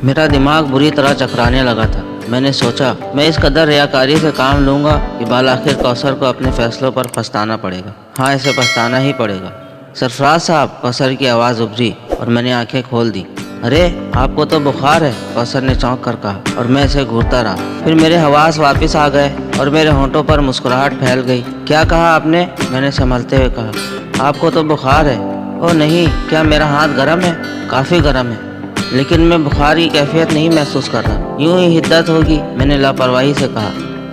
میرا دماغ بری طرح چکرانے لگا تھا۔ میں نے سوچا میں اس قدر ریاکاری سے کام لوں گا کہ بالآخر کوثر کو اپنے فیصلوں پر پچھتانا پڑے گا۔ ہاں، اسے پچھتانا ہی پڑے گا۔ سرفراز صاحب، کوثر کی آواز ابھری اور میں نے آنکھیں کھول دی۔ ارے آپ کو تو بخار ہے، کوثر نے چونک کر کہا اور میں اسے گھورتا رہا۔ پھر میرے حواس واپس آ گئے اور میرے ہونٹوں پر مسکراہٹ پھیل گئی۔ کیا کہا آپ نے؟ میں نے سنبھلتے ہوئے کہا۔ آپ کو تو بخار ہے۔ او نہیں، کیا میرا ہاتھ گرم ہے؟ کافی گرم ہے، لیکن میں بخار کی کیفیت نہیں محسوس کر رہا۔ یوں ہی حدت ہوگی، میں نے لاپرواہی سے کہا۔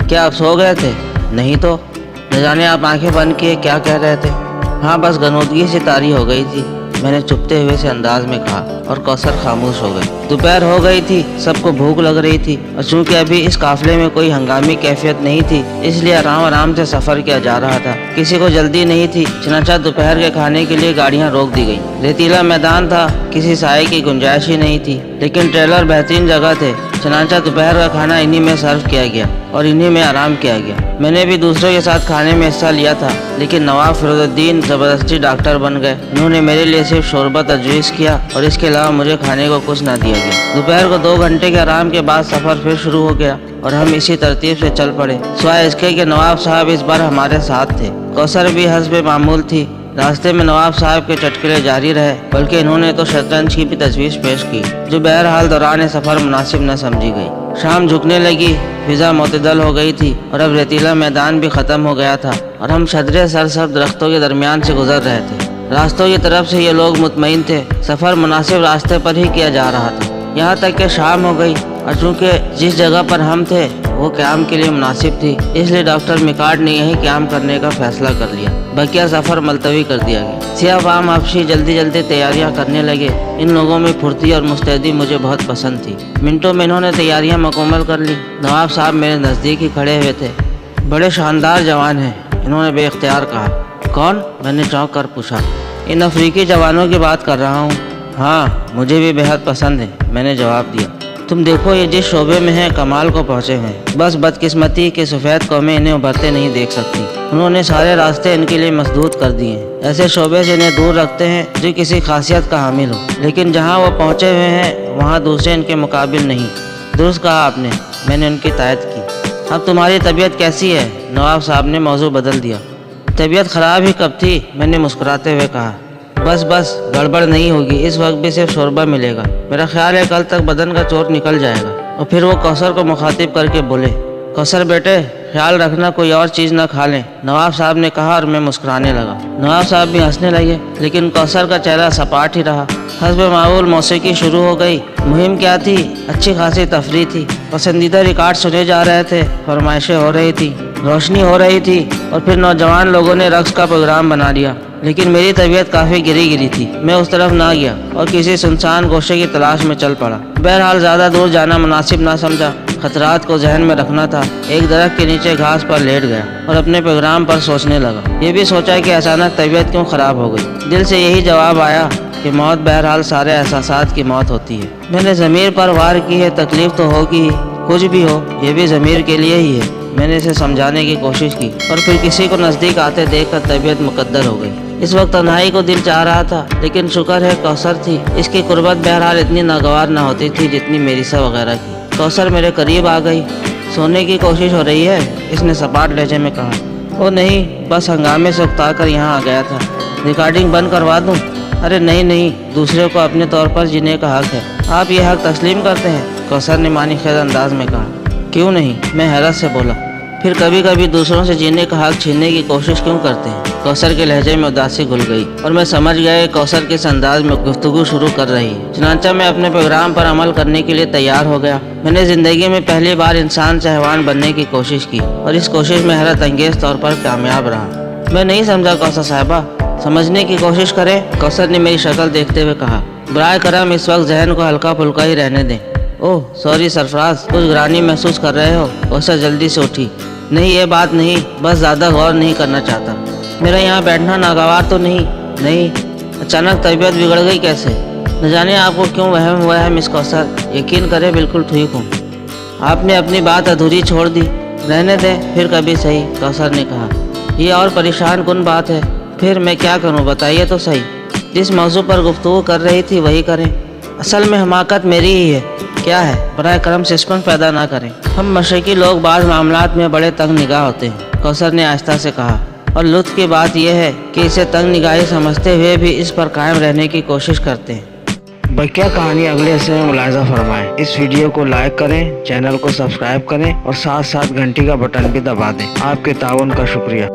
کیا آپ سو گئے تھے؟ نہیں تو نہ جانے آپ آنکھیں بند کیے کیا کہہ رہے تھے؟ ہاں، بس غنودگی سے طاری ہو گئی تھی، میں نے چپتے ہوئے سے انداز میں کہا، اور کوثر خاموش ہو گئی۔ دوپہر ہو گئی تھی، سب کو بھوک لگ رہی تھی، اور چونکہ ابھی اس قافلے میں کوئی ہنگامی کیفیت نہیں تھی، اس لیے آرام سے سفر کیا جا رہا تھا۔ کسی کو جلدی نہیں تھی، چنانچہ دوپہر کے کھانے کے لیے گاڑیاں روک دی گئی۔ ریتیلا میدان تھا، کسی سائے کی گنجائش ہی نہیں تھی، لیکن ٹریلر بہترین جگہ تھے، چنانچہ دوپہر کا کھانا انہی میں سرو کیا گیا اور انہی میں آرام کیا گیا۔ میں نے بھی دوسروں کے ساتھ کھانے میں حصہ لیا تھا، لیکن نواب فیروز الدین زبردستی ڈاکٹر بن گئے۔ انہوں نے میرے لیے صرف شوربہ تجویز کیا اور اس کے علاوہ مجھے کھانے کو کچھ نہ دیا گیا۔ دوپہر کو 2 گھنٹے کے آرام کے بعد سفر پھر شروع ہو گیا اور ہم اسی ترتیب سے چل پڑے، سوائے اس کے کہ نواب صاحب اس بار ہمارے ساتھ تھے۔ کوثر بھی حسب معمول تھی۔ راستے میں نواب صاحب کے چٹکلے جاری رہے، بلکہ انہوں نے تو شطرنج کی بھی تجویز پیش کی، جو بہرحال دوران سفر مناسب نہ سمجھی گئی۔ شام جھکنے لگی، فضا معتدل ہو گئی تھی اور اب ریتیلا میدان بھی ختم ہو گیا تھا اور ہم شجرے سرسبز درختوں کے درمیان سے گزر رہے تھے۔ راستوں کی طرف سے یہ لوگ مطمئن تھے، سفر مناسب راستے پر ہی کیا جا رہا تھا، یہاں تک کہ شام ہو گئی، اور چونکہ جس جگہ پر ہم تھے وہ قیام کے لیے مناسب تھی، اس لیے ڈاکٹر میکارڈ نے یہیں قیام کرنے کا فیصلہ کر لیا۔ بقیہ سفر ملتوی کر دیا گیا۔ سیاہ فام حبشی جلدی تیاریاں کرنے لگے۔ ان لوگوں میں پھرتی اور مستعدی مجھے بہت پسند تھی۔ منٹوں میں انہوں نے تیاریاں مکمل کر لی۔ نواب صاحب میرے نزدیک ہی کھڑے ہوئے تھے۔ بڑے شاندار جوان ہیں، انہوں نے بے اختیار کہا۔ کون؟ میں نے چونک کر پوچھا۔ ان افریقی جوانوں کی بات کر رہا ہوں۔ ہاں، مجھے بھی بہت پسند ہے، میں نے جواب دیا۔ تم دیکھو، یہ جس شعبے میں ہیں کمال کو پہنچے ہوئے ہیں، بس بدقسمتی کہ سفید قومیں انہیں ابھرتے نہیں دیکھ سکتی۔ انہوں نے سارے راستے ان کے لیے مسدود کر دیے ہیں، ایسے شعبے سے انہیں دور رکھتے ہیں جو کسی خاصیت کا حامل ہو، لیکن جہاں وہ پہنچے ہوئے ہیں وہاں دوسرے ان کے مقابل نہیں۔ درست کہا آپ نے، میں نے ان کی تائید کی۔ اب تمہاری طبیعت کیسی ہے؟ نواب صاحب نے موضوع بدل دیا۔ طبیعت خراب ہی کب تھی، میں نے مسکراتے ہوئے کہا۔ بس گڑبڑ نہیں ہوگی، اس وقت بھی صرف شوربہ ملے گا۔ میرا خیال ہے کل تک بدن کا چور نکل جائے گا۔ اور پھر وہ کوثر کو مخاطب کر کے بولے، کوثر بیٹے، خیال رکھنا کوئی اور چیز نہ کھا لیں، نواب صاحب نے کہا، اور میں مسکرانے لگا۔ نواب صاحب بھی ہنسنے لگے، لیکن کوثر کا چہرہ سپاٹ ہی رہا۔ حسب معمول موسیقی شروع ہو گئی۔ مہم کیا تھی؟ اچھی خاصی تفریح تھی۔ پسندیدہ ریکارڈ سنے جا رہے تھے، فرمائشیں ہو رہی تھی، روشنی ہو رہی تھی، اور پھر نوجوان لوگوں نے رقص کا پروگرام بنا لیا۔ لیکن میری طبیعت کافی گری تھی، میں اس طرف نہ گیا اور کسی سنسان گوشے کی تلاش میں چل پڑا۔ بہرحال زیادہ دور جانا مناسب نہ سمجھا، خطرات کو ذہن میں رکھنا تھا۔ ایک درخت کے نیچے گھاس پر لیٹ گیا اور اپنے پروگرام پر سوچنے لگا۔ یہ بھی سوچا کہ اچانک طبیعت کیوں خراب ہو گئی۔ دل سے یہی جواب آیا کہ موت بہرحال سارے احساسات کی موت ہوتی ہے۔ میں نے ضمیر پر وار کی ہے، تکلیف تو ہوگی ہی، کچھ بھی ہو یہ بھی ضمیر کے لیے ہی ہے۔ میں نے اسے سمجھانے کی کوشش کی، اور پھر کسی کو نزدیک آتے دیکھ کر طبیعت مقدر ہو گئی۔ اس وقت تنہائی کو دل چاہ رہا تھا، لیکن شکر ہے کوثر تھی، اس کی قربت بہرحال اتنی ناگوار نہ ہوتی تھی جتنی میریسا وغیرہ کی۔ کوثر میرے قریب آ گئی۔ سونے کی کوشش ہو رہی ہے، اس نے سپاٹ لہجے میں کہا۔ او نہیں، بس ہنگامے سے اکتا کر یہاں آ گیا تھا۔ ریکارڈنگ بند کروا دوں؟ ارے نہیں، دوسرے کو اپنے طور پر جینے کا حق ہے، آپ یہ حق تسلیم کرتے ہیں؟ کوثر نے معنی خیز انداز میں کہا۔ کیوں نہیں؟ میں حیرت سے بولا۔ پھر کبھی کبھی دوسروں سے جینے کا حق چھیننے کی کوشش کیوں کرتے ہیں؟ کوثر کے لہجے میں اداسی گھل گئی، اور میں سمجھ گیا کہ کوثر کس انداز میں گفتگو شروع کر رہی ہے۔ چنانچہ میں اپنے پروگرام پر عمل کرنے کے لیے تیار ہو گیا۔ میں نے زندگی میں پہلی بار انسان سے حیوان بننے کی کوشش کی، اور اس کوشش میں حیرت انگیز طور پر کامیاب رہا۔ میں نہیں سمجھا کوثر صاحبہ، سمجھنے کی کوشش کریں، کوثر نے میری شکل دیکھتے ہوئے کہا۔ برائے کرم اس وقت ذہن کو ہلکا پھلکا ہی رہنے دیں۔ اوہ سوری سرفراز، کچھ گرانی محسوس کر رہے ہو؟ کوثر جلدی سے اٹھی۔ نہیں، یہ بات نہیں، بس زیادہ غور نہیں کرنا چاہتا۔ میرا یہاں بیٹھنا ناگوار تو نہیں۔ اچانک طبیعت بگڑ گئی کیسے؟ نہ جانے آپ کو کیوں وہم ہوا ہے مس کوثر؟ یقین کریں بالکل ٹھیک ہوں۔ آپ نے اپنی بات ادھوری چھوڑ دی۔ رہنے دیں، پھر کبھی صحیح، کوثر نے کہا۔ یہ اور پریشان کن بات ہے۔ پھر میں کیا کروں بتائیے تو صحیح۔ جس موضوع پر گفتگو کر رہی تھی وہی کریں۔ اصل میں حماقت میری ہی ہے، کیا ہے؟ براہ کرم سسپنس پیدا نہ کریں۔ ہم مشرقی لوگ بعض معاملات میں بڑے تنگ نگاہ ہوتے ہیں، کوثر نے آہستہ سے کہا، اور لطف کی بات یہ ہے کہ اسے تنگ نگاہی سمجھتے ہوئے بھی اس پر قائم رہنے کی کوشش کرتے ہیں۔ بقیہ کہانی اگلے حصے میں ملاحظہ فرمائیں۔ اس ویڈیو کو لائک کریں، چینل کو سبسکرائب کریں اور ساتھ ساتھ گھنٹی کا بٹن بھی دبا دیں۔ آپ کے تعاون کا شکریہ۔